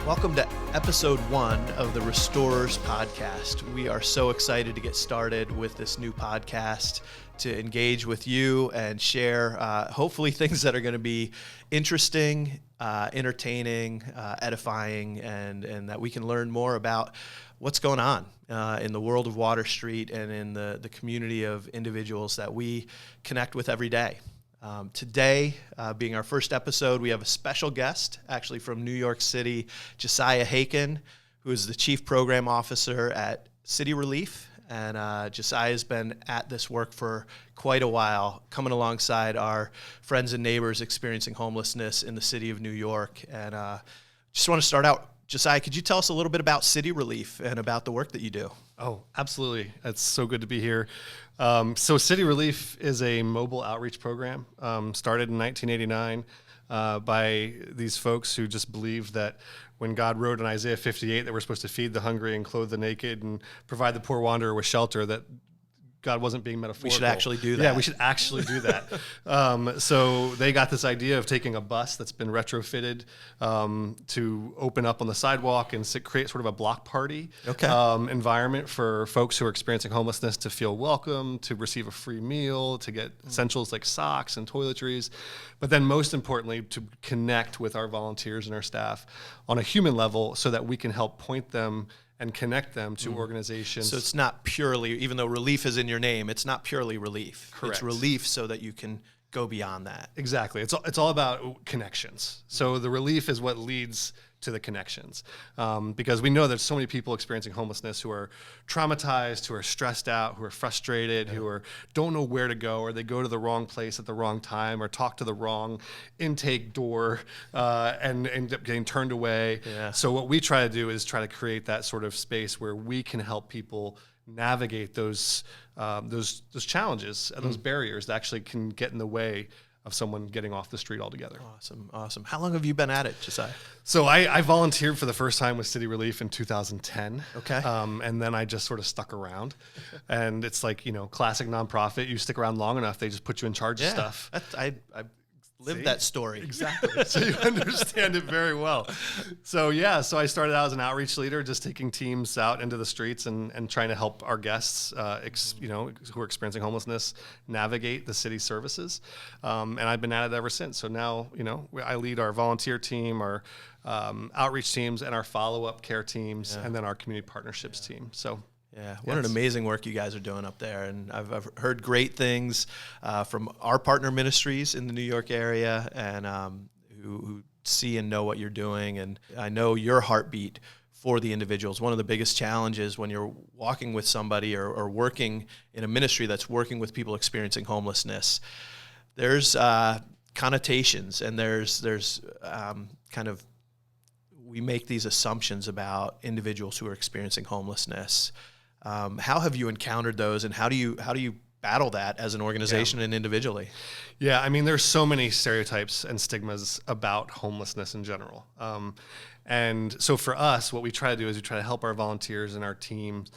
Welcome to episode 1 of the Restorers podcast. We are so excited to get started with this new podcast to engage with you and share hopefully things that are going to be interesting, entertaining, edifying, and that we can learn more about what's going on in the world of Water Street and in the community of individuals that we connect with every day. Today, being our first episode, we have a special guest, actually from New York City, Josiah Haken, who is the Chief Program Officer at City Relief. And Josiah has been at this work for quite a while, coming alongside our friends and neighbors experiencing homelessness in the city of New York. And just want to start out, Josiah, could you tell us a little bit about City Relief and about the work that you do? Oh, absolutely. It's so good to be here. So City Relief is a mobile outreach program started in 1989 by these folks who just believed that when God wrote in Isaiah 58 that we're supposed to feed the hungry and clothe the naked and provide the poor wanderer with shelter, that God wasn't being metaphorical. We should actually do that. Yeah, we should actually do that. So they got this idea of taking a bus that's been retrofitted to open up on the sidewalk and create sort of a block party environment for folks who are experiencing homelessness to feel welcome, to receive a free meal, to get essentials like socks and toiletries, but then most importantly, to connect with our volunteers and our staff on a human level so that we can help point them and connect them to organizations. So it's not purely, even though relief is in your name, it's not purely relief. Correct. It's relief so that you can go beyond that. Exactly. It's all about connections. So the relief is what leads to the connections. Because we know there's so many people experiencing homelessness who are traumatized, who are stressed out, who are frustrated, who don't know where to go, or they go to the wrong place at the wrong time, or talk to the wrong intake door and end up getting turned away. Yeah. So what we try to do is try to create that sort of space where we can help people navigate those challenges and those barriers that actually can get in the way of someone getting off the street altogether. Awesome. How long have you been at it, Josiah? So I volunteered for the first time with City Relief in 2010. Okay. And then I just sort of stuck around. And it's like, classic nonprofit. You stick around long enough, they just put you in charge of stuff. I lived that story. Exactly. So you understand it very well. So I started out as an outreach leader, just taking teams out into the streets and trying to help our guests, who are experiencing homelessness, navigate the city services. And I've been at it ever since. So now, I lead our volunteer team, our outreach teams, and our follow-up care teams, and then our community partnerships team. So. Yeah, what an amazing work you guys are doing up there. And I've heard great things from our partner ministries in the New York area and who see and know what you're doing. And I know your heartbeat for the individuals. One of the biggest challenges when you're walking with somebody or working in a ministry that's working with people experiencing homelessness, there's connotations and there's kind of, we make these assumptions about individuals who are experiencing homelessness. How have you encountered those, and how do you battle that as an organization and individually? Yeah, I mean, there's so many stereotypes and stigmas about homelessness in general. And so for us, what we try to do is we try to help our volunteers and our teams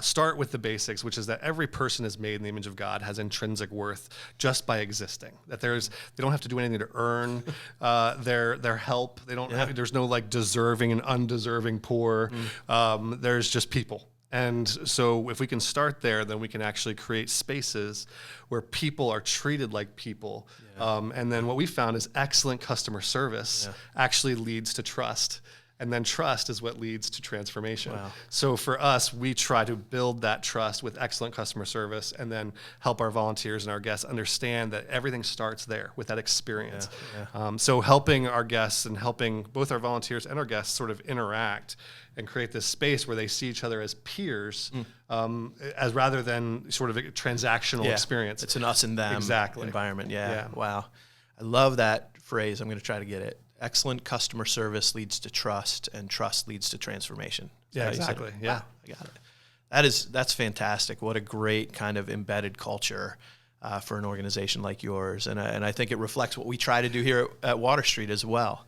start with the basics, which is that every person is made in the image of God, has intrinsic worth just by existing. That they don't have to do anything to earn their help. They don't. There's no like deserving and undeserving poor. There's just people. And so if we can start there, then we can actually create spaces where people are treated like people. And then what we found is excellent customer service actually leads to trust. And then trust is what leads to transformation. Wow. So for us, we try to build that trust with excellent customer service and then help our volunteers and our guests understand that everything starts there with that experience. So helping our guests and helping both our volunteers and our guests sort of interact and create this space where they see each other as peers, as rather than sort of a transactional experience. It's an us and them environment. Yeah. Wow. I love that phrase. I'm going to try to get it. Excellent customer service leads to trust, and trust leads to transformation. Yeah, exactly. Yeah. Wow, I got it. That's fantastic. What a great kind of embedded culture for an organization like yours. And I think it reflects what we try to do here at Water Street as well.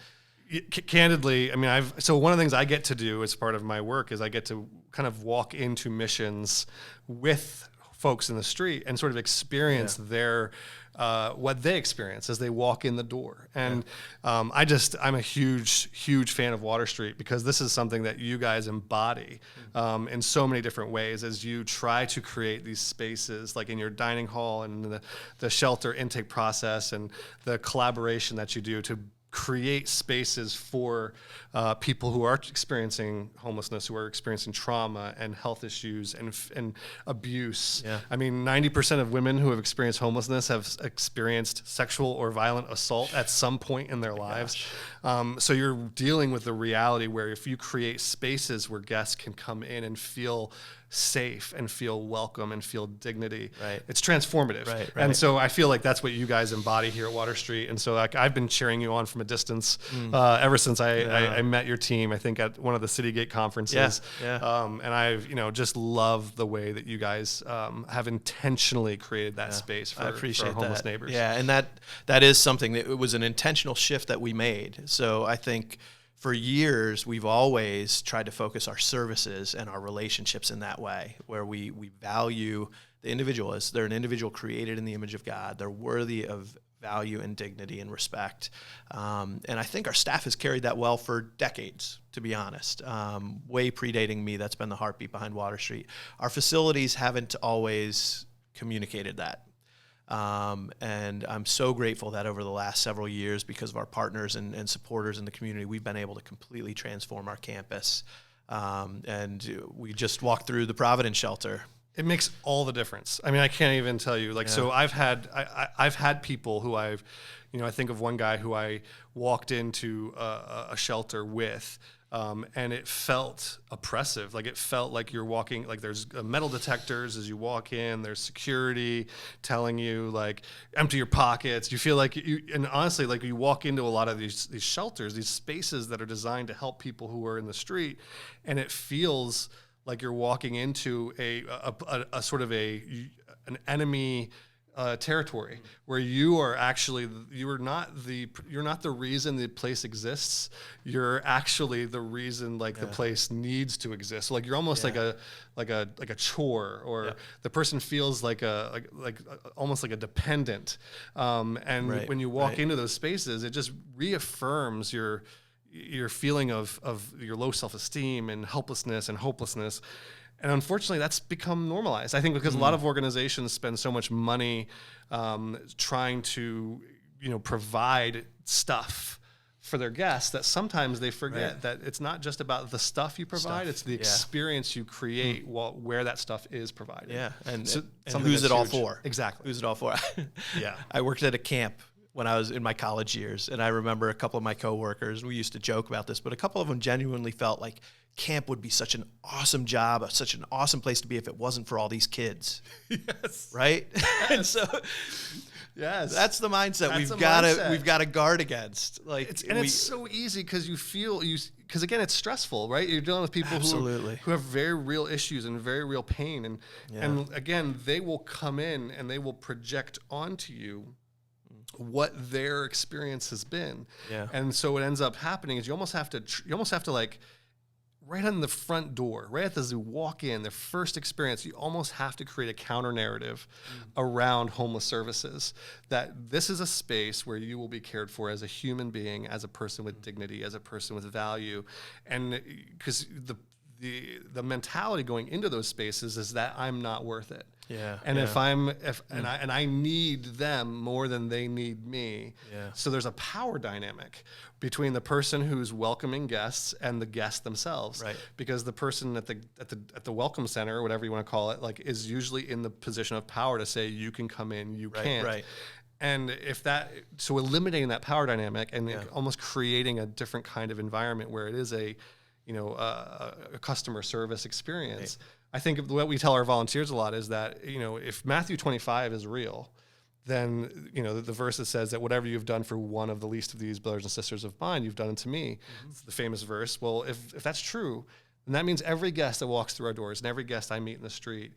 Candidly, I mean, so one of the things I get to do as part of my work is I get to kind of walk into missions with folks in the street and sort of experience their what they experience as they walk in the door. And I'm a huge fan of Water Street, because this is something that you guys embody in so many different ways as you try to create these spaces, like in your dining hall and the shelter intake process and the collaboration that you do to create spaces for people who are experiencing homelessness, who are experiencing trauma and health issues and abuse. Yeah. I mean, 90% of women who have experienced homelessness have experienced sexual or violent assault at some point in their lives. So you're dealing with the reality where if you create spaces where guests can come in and feel safe and feel welcome and feel dignity, it's transformative. Right. And so I feel like that's what you guys embody here at Water Street. And so like I've been cheering you on from a distance ever since I met your team, I think at one of the Citygate conferences. And I've just loved the way that you guys have intentionally created that space for our homeless neighbors. Yeah, and that is something that it was an intentional shift that we made. So I think for years, we've always tried to focus our services and our relationships in that way, where we value the individual as they're an individual created in the image of God. They're worthy of value and dignity and respect. And I think our staff has carried that well for decades, to be honest. Way predating me, that's been the heartbeat behind Water Street. Our facilities haven't always communicated that. And I'm so grateful that over the last several years, because of our partners and supporters in the community, we've been able to completely transform our campus. And we just walked through the Providence shelter. It makes all the difference. I mean, I can't even tell you. So I've had people who I think of one guy who I walked into a shelter with. And it felt oppressive. Like it felt like you're walking, like there's metal detectors as you walk in, there's security telling you like empty your pockets. You feel like and honestly, like you walk into a lot of these shelters, these spaces that are designed to help people who are in the street, and it feels like you're walking into a sort of an enemy territory where you're not the reason the place exists. You're actually the reason the place needs to exist. So, like you're almost like a chore, or the person feels like almost like a dependent. And when you walk into those spaces, it just reaffirms your feeling of your low self-esteem and helplessness and hopelessness. And unfortunately, that's become normalized, I think, because a lot of organizations spend so much money trying to, provide stuff for their guests that sometimes they forget that it's not just about the stuff you provide, it's the experience you create where that stuff is provided. Yeah, and who's it all for? Exactly. Who's it all for? I worked at a camp when I was in my college years, and I remember a couple of my coworkers, we used to joke about this, but a couple of them genuinely felt like camp would be such an awesome job, such an awesome place to be if it wasn't for all these kids. Yes. Right? Yes. And so that's the mindset we've got to guard against. It's so easy because because again, it's stressful, right? You're dealing with people who have very real issues and very real pain. And again, they will come in and they will project onto you what their experience has been. Yeah. And so what ends up happening is you almost have to like, right on the front door, right as you walk in, the first experience, you almost have to create a counter narrative around homeless services, that this is a space where you will be cared for as a human being, as a person with dignity, as a person with value. And because the mentality going into those spaces is that I'm not worth it. Yeah. And I need them more than they need me. Yeah. So there's a power dynamic between the person who's welcoming guests and the guests themselves. Right. Because the person at the welcome center, or whatever you want to call it, is usually in the position of power to say you can come in, you can't. Right. And so eliminating that power dynamic and almost creating a different kind of environment where it is a customer service experience. Right. I think what we tell our volunteers a lot is that, if Matthew 25 is real, then, the verse that says that whatever you've done for one of the least of these brothers and sisters of mine, you've done it to me. Mm-hmm. It's the famous verse. Well, if that's true, then that means every guest that walks through our doors and every guest I meet in the street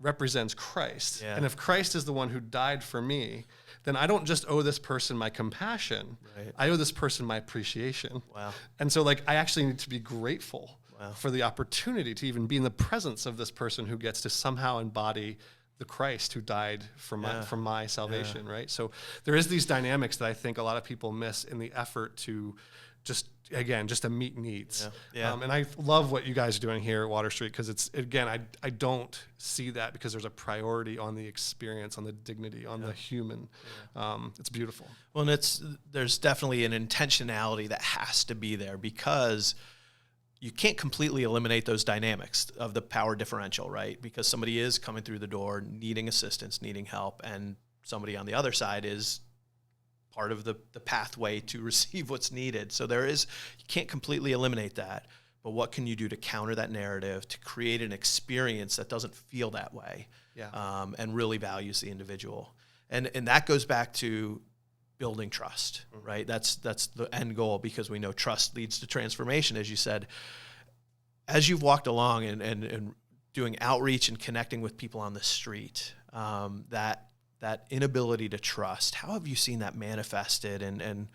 represents Christ. Yeah. And if Christ is the one who died for me, then I don't just owe this person my compassion. Right. I owe this person my appreciation. Wow. And so I actually need to be grateful for the opportunity to even be in the presence of this person who gets to somehow embody the Christ who died for my salvation, right? So there is these dynamics that I think a lot of people miss in the effort to just to meet needs. And I love what you guys are doing here at Water Street, because it's, again, I don't see that because there's a priority on the experience, on the dignity, on the human. It's beautiful. Well, and there's definitely an intentionality that has to be there, because you can't completely eliminate those dynamics of the power differential, right? Because somebody is coming through the door needing assistance, needing help, and somebody on the other side is part of the pathway to receive what's needed. So you can't completely eliminate that, but what can you do to counter that narrative, to create an experience that doesn't feel that way, and really values the individual? And that goes back to building trust, right? That's the end goal, because we know trust leads to transformation, as you said. As you've walked along and doing outreach and connecting with people on the street, that inability to trust, how have you seen that manifested? And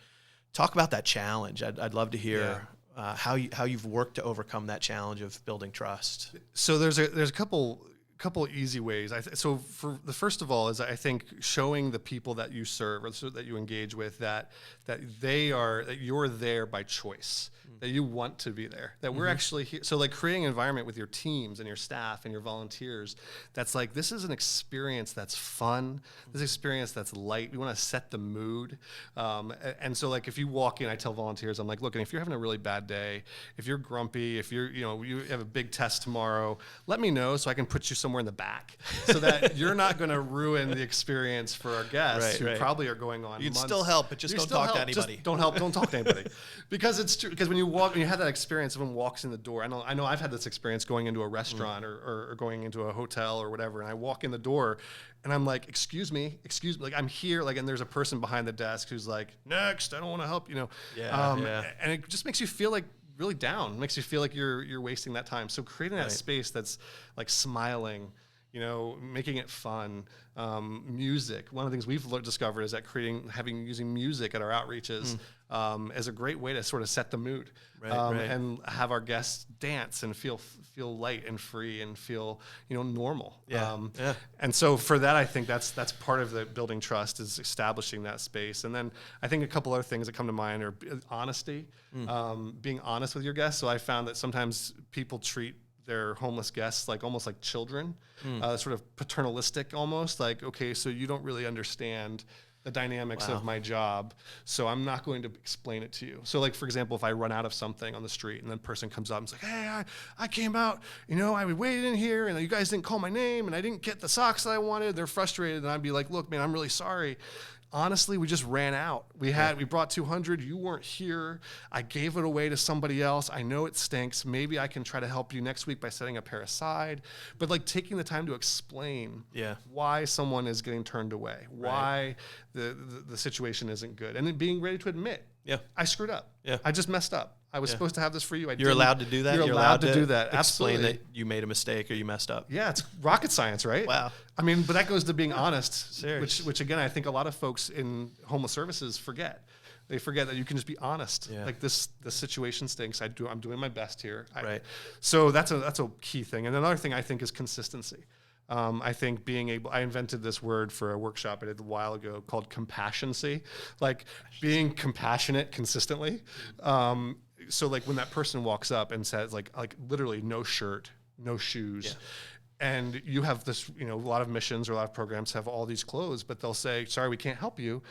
talk about that challenge. I'd love to hear how you've worked to overcome that challenge of building trust. So there's a couple easy ways. So for the first of all is, I think, showing the people that you serve or that you engage with that you're there by choice, that you want to be there, that we're actually here. So like creating an environment with your teams and your staff and your volunteers that's like, this is an experience that's fun, this experience that's light. We want to set the mood. And so like if you walk in, I tell volunteers, I'm like, look, and if you're having a really bad day, if you're grumpy, if you have a big test tomorrow, let me know so I can put you somewhere in the back so that you're not going to ruin the experience for our guests who probably are going on. You can months. Still help, but just don't talk to anybody. Don't talk to anybody. Because it's true. Because when you have that experience, someone walks in the door. I know I've had this experience going into a restaurant or going into a hotel or whatever, and I walk in the door and I'm like, excuse me, like I'm here, like, and there's a person behind the desk who's like, next, I don't want to help, and it just makes you feel like really down. It makes you feel like you're wasting that time. So creating that space that's like smiling, making it fun. Music. One of the things we've discovered is that using music at our outreaches is a great way to sort of set the mood, and have our guests dance and feel light and free and feel normal. And so for that, I think that's part of the building trust, is establishing that space. And then I think a couple other things that come to mind are honesty, being honest with your guests. So I found that sometimes people treat their homeless guests almost like children, sort of paternalistic almost, like, okay, so you don't really understand the dynamics of my job, so I'm not going to explain it to you. So like, for example, if I run out of something on the street and then a person comes up and is like, hey, I came out, I waited in here and you guys didn't call my name and I didn't get the socks that I wanted, they're frustrated, and I'd be like, look, man, I'm really sorry. Honestly, we just ran out. We brought 200. You weren't here. I gave it away to somebody else. I know it stinks. Maybe I can try to help you next week by setting a pair aside. But like taking the time to explain why someone is getting turned away, why the situation isn't good, and then being ready to admit, I screwed up. I just messed up. I was supposed to have this for you. You're allowed to do that? You're allowed to do that. Explain Absolutely. that you made a mistake or you messed up. Yeah, it's rocket science, right? Wow. I mean, but that goes to being honest, which again, I think a lot of folks in homeless services forget. They forget that you can just be honest. Like this situation stinks. I'm doing my best here. So that's a key thing. And another thing I think is consistency. I think I invented this word for a workshop I did a while ago called compassioncy, like being compassionate consistently. So like when that person walks up and says like literally no shirt, no shoes, and you have this, a lot of missions or a lot of programs have all these clothes, but they'll say, sorry, we can't help you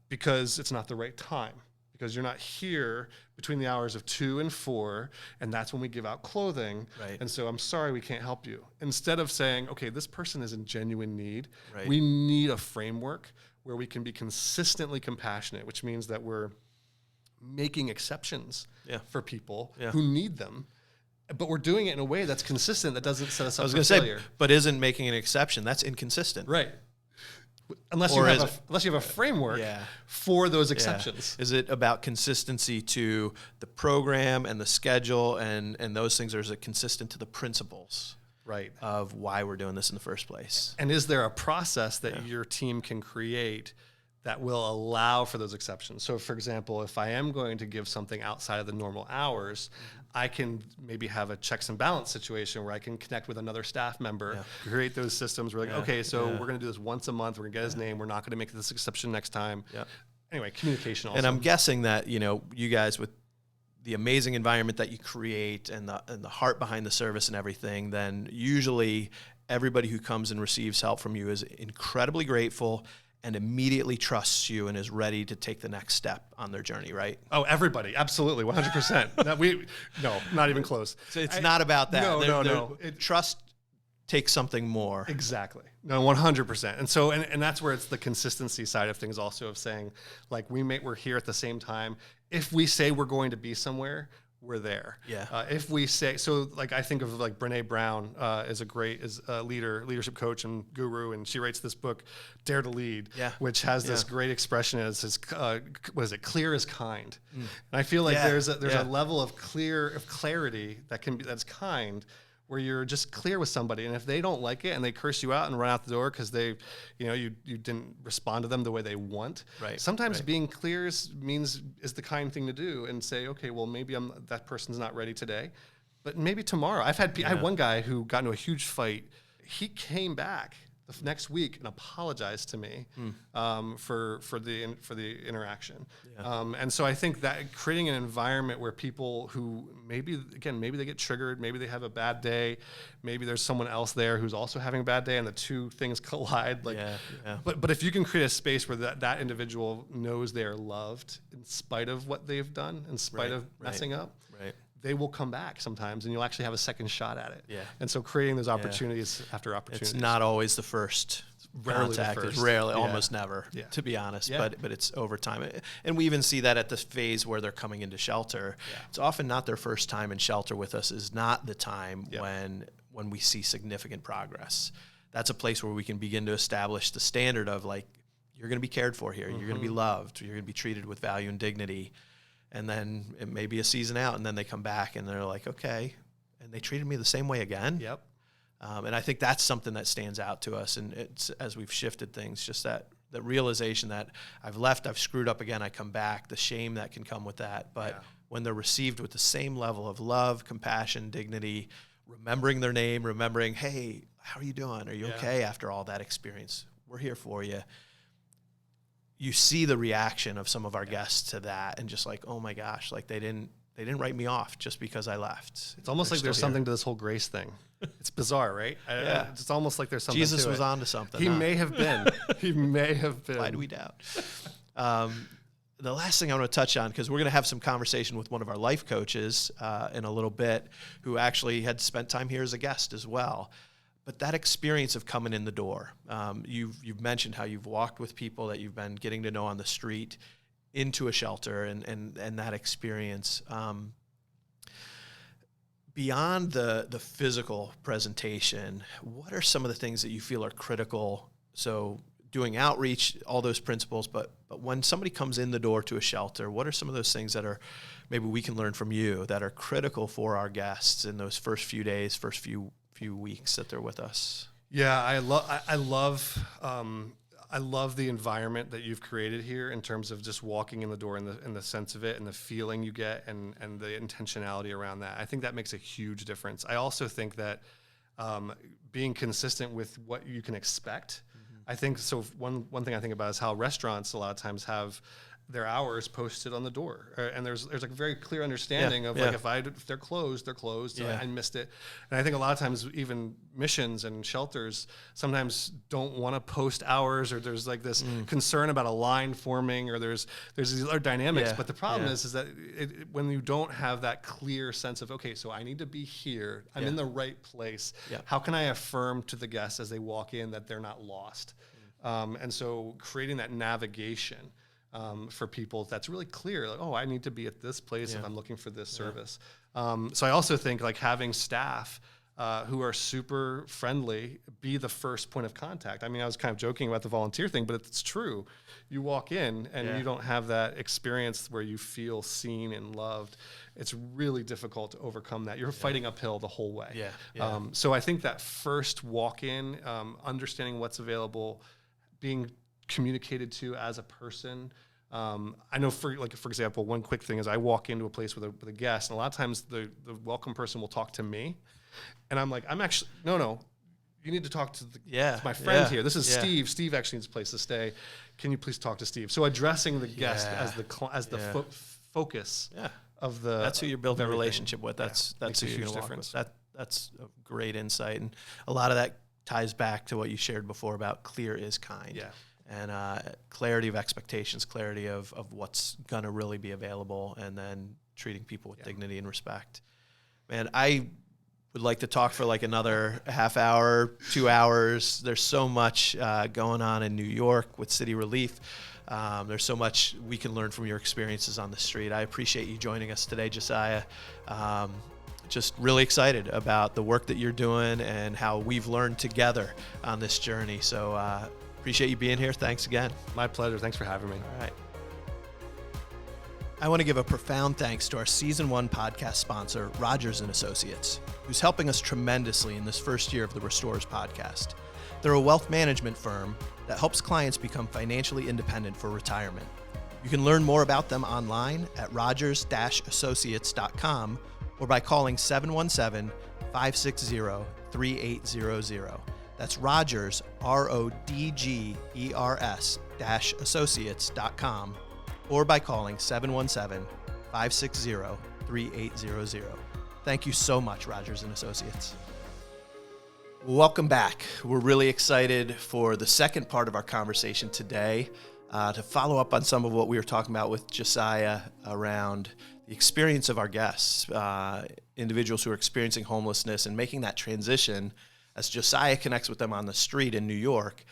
because it's not the right time, because you're not here between the hours of 2 and 4, and that's when we give out clothing. And so I'm sorry, we can't help you. Instead of saying, okay, this person is in genuine need, we need a framework where we can be consistently compassionate, which means that we're making exceptions for people who need them, but we're doing it in a way that's consistent, that doesn't set us up for failure. But isn't making an exception, that's inconsistent. Unless you have a framework for those exceptions. Is it about consistency to the program and the schedule and those things, or is it consistent to the principles of why we're doing this in the first place? And is there a process that your team can create that will allow for those exceptions? So for example, if I am going to give something outside of the normal hours, I can maybe have a checks and balance situation where I can connect with another staff member, create those systems. We're like, okay, so we're going to do this once a month. We're going to get his name. We're not going to make this exception next time. Yeah. Anyway, communication also. And I'm guessing that, you guys with the amazing environment that you create and the heart behind the service and everything, then usually everybody who comes and receives help from you is incredibly grateful and immediately trusts you and is ready to take the next step on their journey, right? Oh, everybody. Absolutely. 100%. No, not even close. So it's not about that. No. Trust takes something more. Exactly. No, 100%. And so, and that's where it's the consistency side of things also, of saying, like, we're here at the same time. If we say we're going to be somewhere, we're there. Yeah. If we say, so like, I think of like Brene Brown is a leadership coach and guru, and she writes this book, Dare to Lead, which has this great expression as what is it? Clear as kind. And I feel like there's a level of clarity that's kind, where you're just clear with somebody, and if they don't like it and they curse you out and run out the door because they, you didn't respond to them the way they want. Right. Sometimes being clear is the kind thing to do, and say, okay, well, maybe that person's not ready today, but maybe tomorrow. I had one guy who got into a huge fight. He came back the next week and apologized to me for the interaction. And so I think that creating an environment where people who maybe they get triggered, maybe they have a bad day, maybe there's someone else there who's also having a bad day, and the two things collide. But if you can create a space where that individual knows they are loved in spite of what they've done, in spite of messing up, they will come back sometimes, and you'll actually have a second shot at it. Yeah. And so creating those opportunities after opportunities. It's not always the first contact. It's rarely, almost never, to be honest. Yeah. But it's over time. And we even see that at the phase where they're coming into shelter. Yeah. It's often not their first time in shelter with us is not the time when we see significant progress. That's a place where we can begin to establish the standard of, like, you're going to be cared for here. You're going to be loved. You're going to be treated with value and dignity. And then it may be a season out, and then they come back and they're like, okay, and they treated me the same way again. Yep. And I think that's something that stands out to us. And it's, as we've shifted things, just that realization that I've left, I've screwed up again, I come back, the shame that can come with that. But when they're received with the same level of love, compassion, dignity, remembering their name, remembering, hey, how are you doing? Are you okay after all that experience? We're here for you. You see the reaction of some of our guests to that, and just like, oh my gosh, like they didn't write me off just because I left. It's almost like there's something to this whole grace thing. It's bizarre, right? It's almost like there's something. Jesus to was it. onto something. He may have been. He may have been. Why do we doubt? The last thing I want to touch on, because we're going to have some conversation with one of our life coaches in a little bit, who actually had spent time here as a guest as well. But that experience of coming in the door, you've mentioned how you've walked with people that you've been getting to know on the street into a shelter, and that experience. Beyond the physical presentation, what are some of the things that you feel are critical? So doing outreach, all those principles, but when somebody comes in the door to a shelter, what are some of those things that are maybe we can learn from you that are critical for our guests in those first few days, first few weeks that they're with us? Yeah, I love the environment that you've created here in terms of just walking in the door and the sense of it and the feeling you get and the intentionality around that. I think that makes a huge difference. I also think that being consistent with what you can expect. I think so. One thing I think about is how restaurants a lot of times have their hours posted on the door, and there's like a very clear understanding of like if they're closed, they're closed. So I missed it, and I think a lot of times even missions and shelters sometimes don't want to post hours, or there's like this concern about a line forming, or there's these other dynamics. But the problem is that when you don't have that clear sense of, okay, so I need to be here, I'm in the right place. How can I affirm to the guests as they walk in that they're not lost? And so creating that navigation. For people, that's really clear. Like, oh, I need to be at this place if I'm looking for this service. So I also think like having staff who are super friendly be the first point of contact. I mean, I was kind of joking about the volunteer thing, but it's true. You walk in and you don't have that experience where you feel seen and loved. It's really difficult to overcome that. You're fighting uphill the whole way. So I think that first walk in, understanding what's available, being communicated to as a person, I know for example, one quick thing is I walk into a place with a guest, and a lot of times the welcome person will talk to me, and I'm like, no, you need to talk to my friend here. This is Steve. Steve actually needs a place to stay. Can you please talk to Steve? So addressing the guest as the focus of the that's who you're building a relationship with. That's who you're going to walk with. That's a great insight, and a lot of that ties back to what you shared before about clear is kind. Yeah. And clarity of expectations, clarity of what's going to really be available, and then treating people with dignity and respect. Man, I would like to talk for like another half hour, 2 hours. There's so much going on in New York with City Relief. There's so much we can learn from your experiences on the street. I appreciate you joining us today, Josiah. Just really excited about the work that you're doing and how we've learned together on this journey. So appreciate you being here. Thanks again. My pleasure. Thanks for having me. All right. I want to give a profound thanks to our Season 1 podcast sponsor, Rogers & Associates, who's helping us tremendously in this first year of the Restorers podcast. They're a wealth management firm that helps clients become financially independent for retirement. You can learn more about them online at rogers-associates.com or by calling 717-560-3800. That's Rogers, RODGERS-associates.com, or by calling 717-560-3800. Thank you so much, Rogers & Associates. Welcome back. We're really excited for the second part of our conversation today to follow up on some of what we were talking about with Josiah around the experience of our guests, individuals who are experiencing homelessness and making that transition. As Josiah connects with them on the street in New York,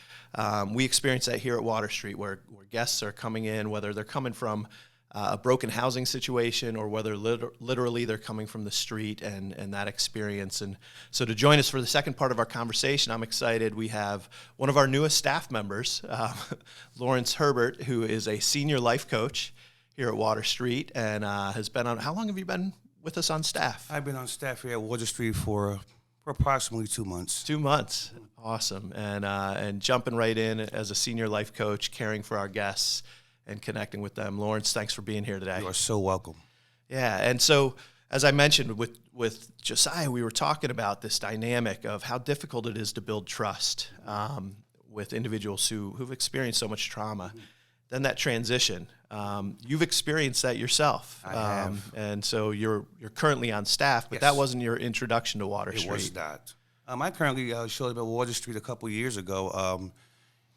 we experience that here at Water Street, where guests are coming in, whether they're coming from a broken housing situation or whether literally they're coming from the street and that experience. And so to join us for the second part of our conversation, I'm excited. We have one of our newest staff members, Lawrence Herbert, who is a senior life coach here at Water Street and has been on. How long have you been with us on staff? I've been on staff here at Water Street for approximately 2 months. 2 months. Awesome. And jumping right in as a senior life coach, caring for our guests and connecting with them. Lawrence, thanks for being here today. You are so welcome. Yeah. And so, as I mentioned with Josiah, we were talking about this dynamic of how difficult it is to build trust with individuals who've experienced so much trauma. Mm-hmm. Then that transition. You've experienced that yourself. I have. And so you're currently on staff, but that wasn't your introduction to Water Street. It was not. I currently showed up at Water Street a couple years ago,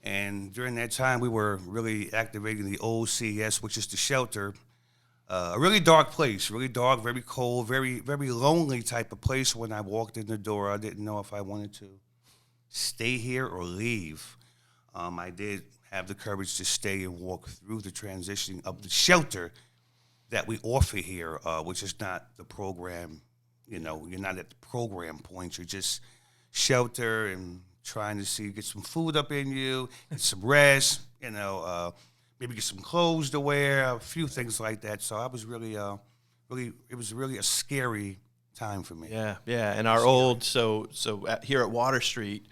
and during that time we were really activating the old CES, which is the shelter. A really dark place, really dark, very cold, very, very lonely type of place. When I walked in the door, I didn't know if I wanted to stay here or leave. I did have the courage to stay and walk through the transition of the shelter that we offer here, which is not the program. You know, you're not at the program point. You're just shelter and trying to get some food up in you, get some rest, maybe get some clothes to wear, a few things like that. So I was really, it was really a scary time for me. Yeah. And our here at Water Street,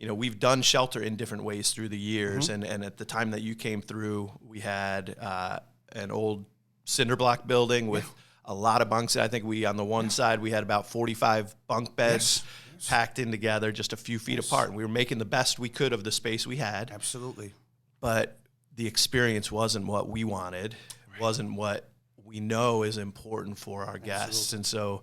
we've done shelter in different ways through the years. Mm-hmm. And at the time that you came through, we had an old cinder block building with a lot of bunks. I think on the one side, we had about 45 bunk beds packed in together, just a few feet apart. And we were making the best we could of the space we had. Absolutely. But the experience wasn't what we wanted, wasn't what we know is important for our guests. And so,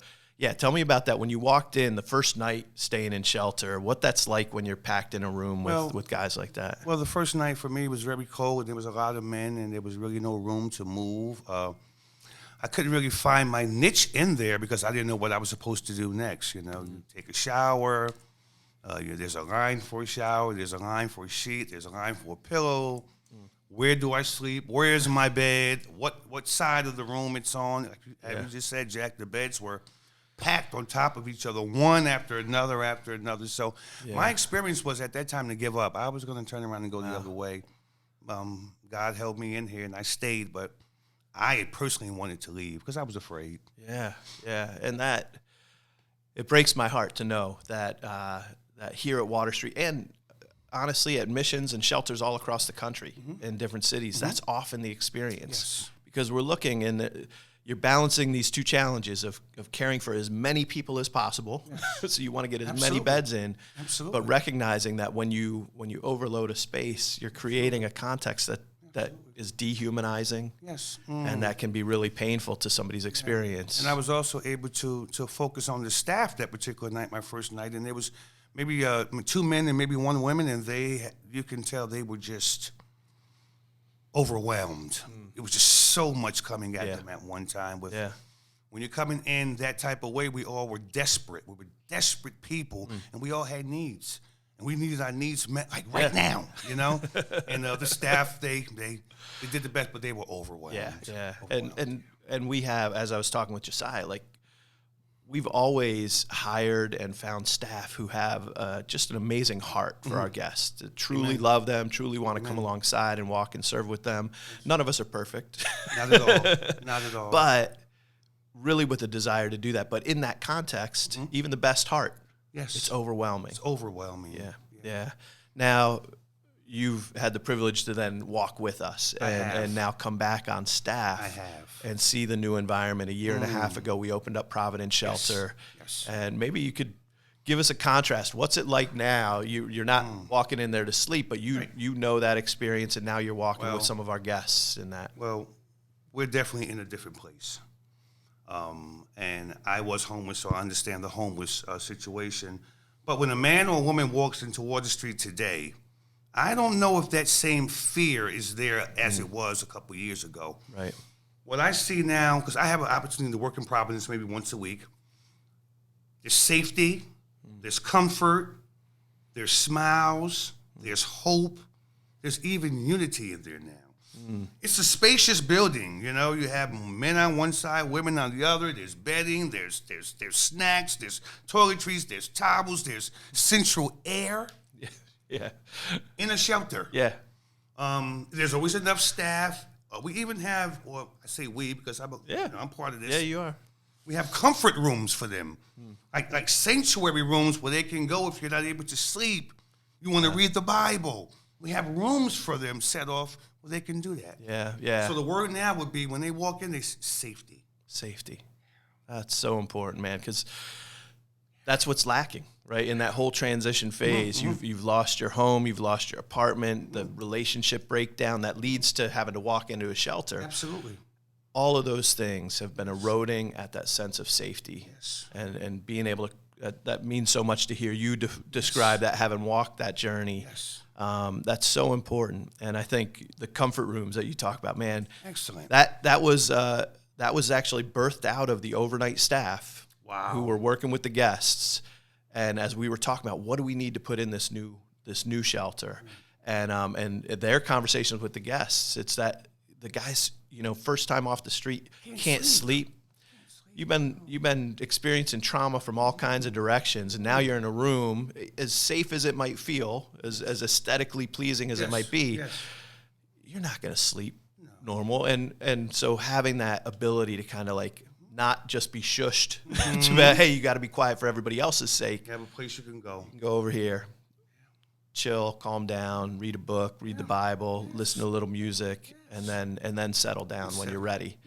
tell me about that. When you walked in the first night staying in shelter, what that's like when you're packed in a room with guys like that. Well, the first night for me was very cold, and there was a lot of men, and there was really no room to move. I couldn't really find my niche in there because I didn't know what I was supposed to do next. You take a shower, there's a line for a shower, there's a line for a sheet, there's a line for a pillow. Where do I sleep? Where is my bed? What side of the room it's on? Like you just said, Jack, the beds were packed on top of each other, one after another. So my experience was at that time to give up. I was going to turn around and go the other way. God held me in here, and I stayed, but I personally wanted to leave because I was afraid. Yeah, and it breaks my heart to know that that here at Water Street, and honestly, at missions and shelters all across the country in different cities, that's often the experience. Because we're looking and you're balancing these two challenges of caring for as many people as possible. So you want to get as many beds in, but recognizing that when you overload a space, you're creating a context that is dehumanizing, and that can be really painful to somebody's experience. And I was also able to focus on the staff that particular night, my first night, and there was maybe 2 men and maybe 1 woman, and you can tell they were just overwhelmed. It was just so much coming at them at one time. When you're coming in that type of way, we all were desperate. We were desperate people, and we all had needs. And we needed our needs met like right now, you know? And the staff, they did the best, but they were overwhelmed. Overwhelmed. And we have, as I was talking with Josiah, like, we've always hired and found staff who have just an amazing heart for our guests, to truly love them, truly want to come alongside and walk and serve with them. None of us are perfect. Not at all. Not at all. But really with a desire to do that. But in that context, even the best heart, it's overwhelming. It's overwhelming. Yeah. Now, you've had the privilege to then walk with us and now come back on staff. I have. And see the new environment. A year and a half ago, we opened up Providence Shelter. Yes. And maybe you could give us a contrast. What's it like now? You're not walking in there to sleep, but you know that experience, and now you're walking with some of our guests in that. Well, we're definitely in a different place. And I was homeless, so I understand the homeless situation. But when a man or a woman walks into Water Street today, I don't know if that same fear is there as it was a couple years ago. Right. What I see now, because I have an opportunity to work in Providence maybe once a week, there's safety, there's comfort, there's smiles, there's hope, there's even unity in there now. It's a spacious building, you know. You have men on one side, women on the other. There's bedding, there's snacks, there's toiletries, there's towels, there's central air. Yeah. In a shelter. Yeah. There's always enough staff. We even have, or I say we because I'm part of this. Yeah, you are. We have comfort rooms for them, like sanctuary rooms where they can go if you're not able to sleep. You want to read the Bible. We have rooms for them set off where they can do that. Yeah. So the word now would be when they walk in, safety. Safety. That's so important, man, because that's what's lacking, right? In that whole transition phase, you've lost your home, you've lost your apartment, the relationship breakdown that leads to having to walk into a shelter. Absolutely. All of those things have been eroding at that sense of safety. Yes. And being able to, that means so much to hear you describe that, having walked that journey. Yes. That's so important. And I think the comfort rooms that you talk about, man. Excellent. That was actually birthed out of the overnight staff. Wow. Who were working with the guests, and as we were talking about what do we need to put in this new shelter, and their conversations with the guests, it's that the guys, first time off the street can't sleep. You've been experiencing trauma from all kinds of directions, and now you're in a room as safe as it might feel, as aesthetically pleasing as it might be. Yes. You're not going to sleep normal, and so having that ability to kind of like not just be shushed to be, hey, you got to be quiet for everybody else's sake. You have a place you can go. You can go over here, chill, calm down, read a book, read the Bible, listen to a little music, and then settle down when you're ready.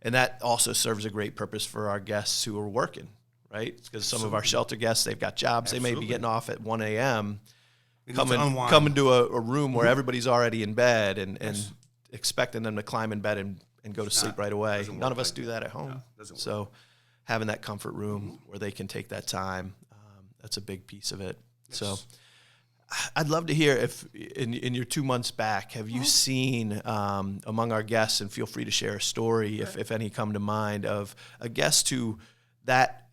And that also serves a great purpose for our guests who are working, right? Because some of our shelter guests, they've got jobs. They may be getting off at 1 a.m., come into a room where everybody's already in bed and expecting them to climb in bed and go to sleep right away. None of us do that at home. So having that comfort room where they can take that time, that's a big piece of it. Yes. So I'd love to hear if in your 2 months back, have you seen among our guests, and feel free to share a story if any come to mind, of a guest who that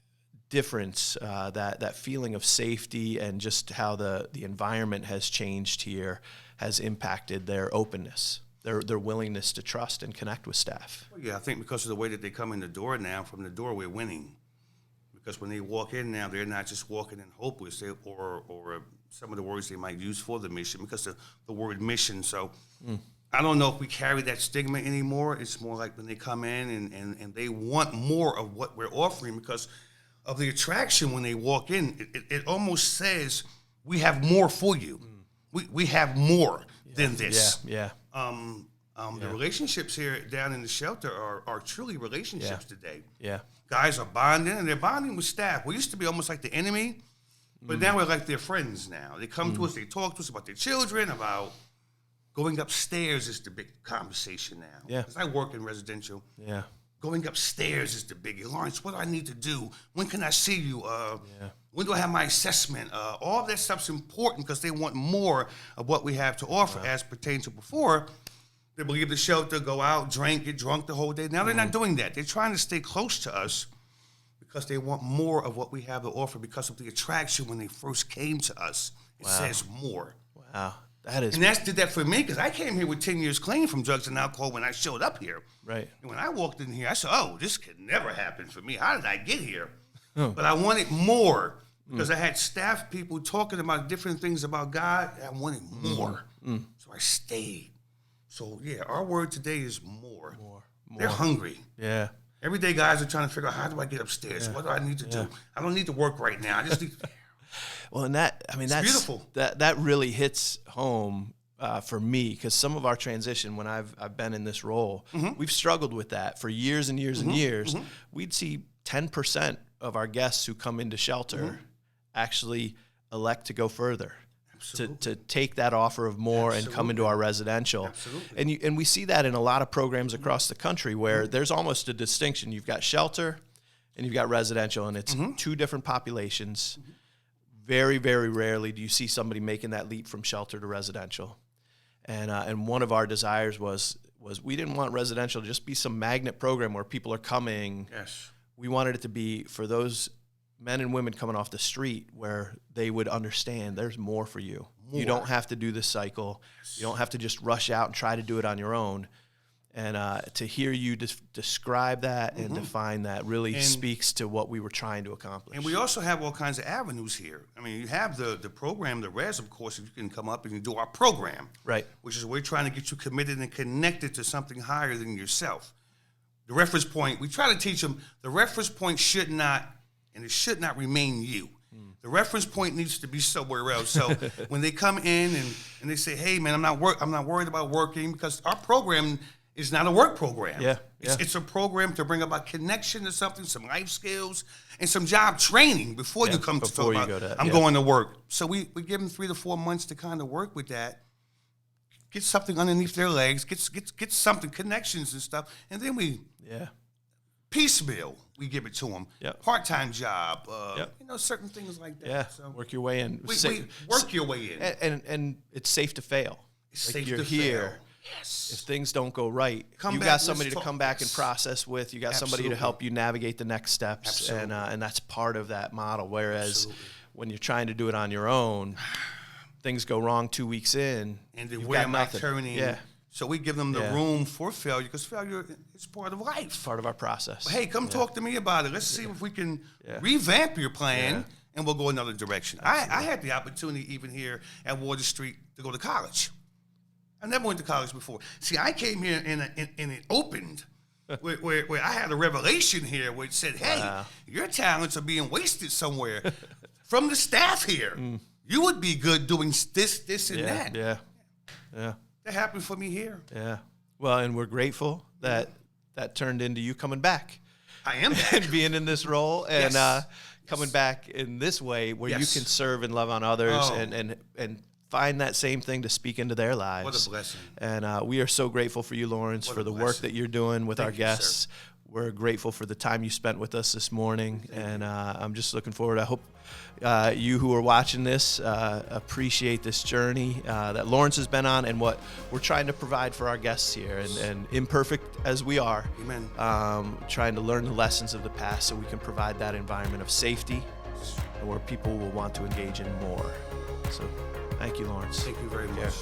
difference, that feeling of safety and just how the environment has changed here has impacted their openness, their willingness to trust and connect with staff. Well, yeah, I think because of the way that they come in the door now, from the door we're winning. Because when they walk in now, they're not just walking in hopeless, or some of the words they might use for the mission, because of the word mission. So I don't know if we carry that stigma anymore. It's more like when they come in and they want more of what we're offering because of the attraction when they walk in. It almost says, we have more for you. we have more than this. Yeah. The relationships here down in the shelter are truly relationships today. Yeah. Guys are bonding, and they're bonding with staff. We used to be almost like the enemy, but now we're like their friends now. They come to us, they talk to us about their children, about going upstairs is the big conversation now. Yeah. Because I work in residential. Yeah. Going upstairs is the biggie. Lawrence, what do I need to do? When can I see you? When do I have my assessment? All that stuff's important because they want more of what we have to offer as pertains to before. They leave the shelter, go out, drink, get drunk the whole day. Now they're not doing that. They're trying to stay close to us because they want more of what we have to offer because of the attraction when they first came to us. It says more. Wow. That is. And that did that for me because I came here with 10 years clean from drugs and alcohol when I showed up here. Right. And when I walked in here, I said, oh, this could never happen for me. How did I get here? But I wanted more because I had staff people talking about different things about God. And I wanted more. So I stayed. So, yeah, our word today is more. They're hungry. Yeah. Every day, guys are trying to figure out, how do I get upstairs? What do I need to do? I don't need to work right now. I just need to. Well, and that's beautiful. That really hits home for me because some of our transition when I've been in this role, we've struggled with that for years and years and years. We'd see 10% of our guests who come into shelter actually elect to go further. To take that offer of more and come into our residential. Absolutely. And we see that in a lot of programs across the country where there's almost a distinction. You've got shelter and you've got residential, and it's two different populations. Very, very rarely do you see somebody making that leap from shelter to residential. And one of our desires was we didn't want residential to just be some magnet program where people are coming. Yes. We wanted it to be for those men and women coming off the street where they would understand there's more for you. You don't have to do this cycle. You don't have to just rush out and try to do it on your own. And to hear you describe that and define that really speaks to what we were trying to accomplish. And we also have all kinds of avenues here. I mean, you have the program, the res, of course, if you can come up and you do our program. Right. Which is we're trying to get you committed and connected to something higher than yourself. The reference point, we try to teach them the reference point should not remain you. The reference point needs to be somewhere else. So when they come in and they say, hey, man, I'm not worried about working because our program is not a work program. It's a program to bring about connection to something, some life skills, and some job training before you come to talk about, I'm going to work. So we give them 3 to 4 months to kind of work with that, get something underneath their legs, get something, connections and stuff, and then we piecemeal, we give it to them. Part-time job, certain things like that. So work your way in. Work your way in. And it's safe to fail. It's safe you're to here. fail. Yes. If things don't go right, you got somebody to come back and process with. You got somebody to help you navigate the next steps, and that's part of that model. Whereas when you're trying to do it on your own, things go wrong 2 weeks in, and the way am I turning? Yeah. So we give them the room for failure because failure is part of life. It's part of our process. But hey, come talk to me about it. Let's see if we can revamp your plan, and we'll go another direction. I had the opportunity even here at Water Street to go to college. I never went to college before. See, I came here and it opened where I had a revelation here where it said, hey, your talents are being wasted somewhere from the staff here. You would be good doing this, and that. Yeah. That happened for me here. Yeah. Well, and we're grateful that turned into you coming back. I am back. And being in this role and coming back in this way where you can serve and love on others and find that same thing to speak into their lives. What a blessing. And we are so grateful for you, Lawrence, for the work that you're doing with our guests. We're grateful for the time you spent with us this morning, and I'm just looking forward. I hope you who are watching this appreciate this journey that Lawrence has been on and what we're trying to provide for our guests here. And imperfect as we are, trying to learn the lessons of the past so we can provide that environment of safety and where people will want to engage in more. So thank you, Lawrence. Thank you very much.